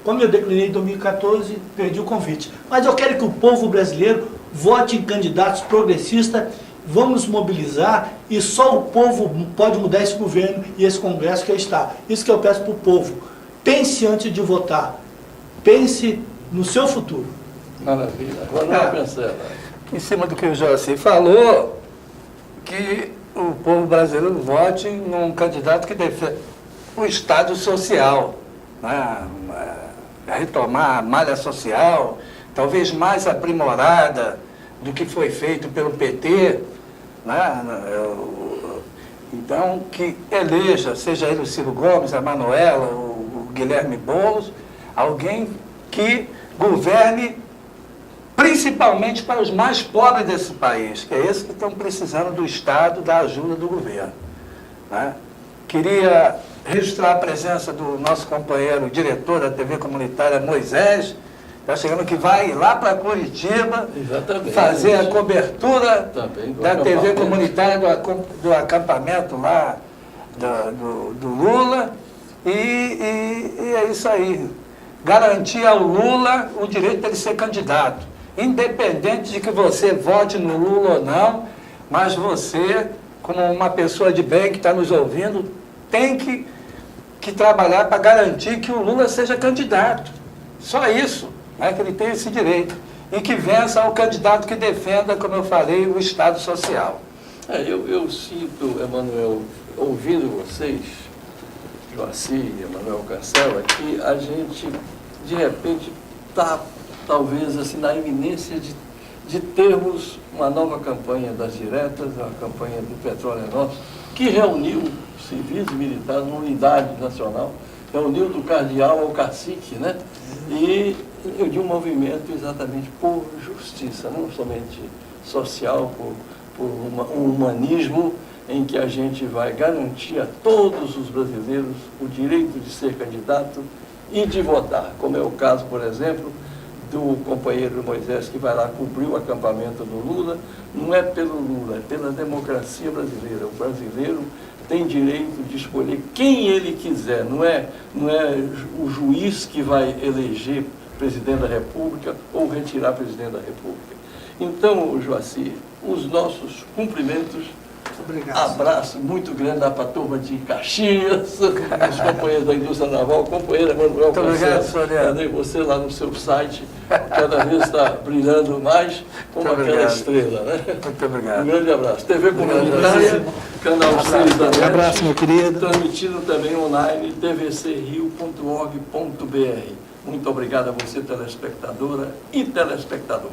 Como eu declinei em 2014, perdi o convite. Mas eu quero que o povo brasileiro vote em candidatos progressistas, vamos mobilizar e só o povo pode mudar esse governo e esse Congresso que está. Isso que eu peço para o povo. Pense antes de votar. Pense no seu futuro. Maravilha. Agora Cancela. Em cima do que o Joacim falou, que o povo brasileiro vote num candidato que o Estado social, né? Retomar a malha social, talvez mais aprimorada do que foi feito pelo PT, né? Então, que eleja, seja ele o Ciro Gomes, a Manuela, o Guilherme Boulos, alguém que governe principalmente para os mais pobres desse país, que é esses que estão precisando do Estado, da ajuda do governo, né? Queria registrar a presença do nosso companheiro, diretor da TV comunitária, Moisés, está chegando, que vai lá para Curitiba. Exatamente. Fazer a cobertura também da TV comunitária do acampamento lá do Lula. E é isso aí. Garantir ao Lula o direito de ele ser candidato, independente de que você vote no Lula ou não, mas você, como uma pessoa de bem que está nos ouvindo, tem que trabalhar para garantir que o Lula seja candidato. Só isso, né, que ele tem esse direito. E que vença o candidato que defenda, como eu falei, o Estado social. Eu sinto, Emanuel, ouvindo vocês, Joaci e Emanuel Cancela, que a gente, de repente, está, talvez, assim, na iminência de termos uma nova campanha das diretas, a campanha do Petróleo é Nosso, que reuniu civis e militares numa unidade nacional, reuniu do cardeal ao cacique, né? E de um movimento exatamente por justiça, não somente social, por um humanismo em que a gente vai garantir a todos os brasileiros o direito de ser candidato e de votar, como é o caso, por exemplo, do companheiro Moisés, que vai lá cobrir o acampamento do Lula. Não é pelo Lula, é pela democracia brasileira. O brasileiro tem direito de escolher quem ele quiser, não é o juiz que vai eleger presidente da República ou retirar presidente da República. Então, Joaci, os nossos cumprimentos. Obrigado. Abraço muito grande lá para a turma de Caxias, os companheiros da indústria naval, companheiro Emanuel Cancela, você lá no seu site, cada vez está brilhando mais como aquela estrela, né? Muito obrigado. Um grande abraço. TV Comunitária, canal 6 da NET. Um abraço, meu querido. Transmitido também online, tvcrio.org.br. Muito obrigado a você, telespectadora e telespectador.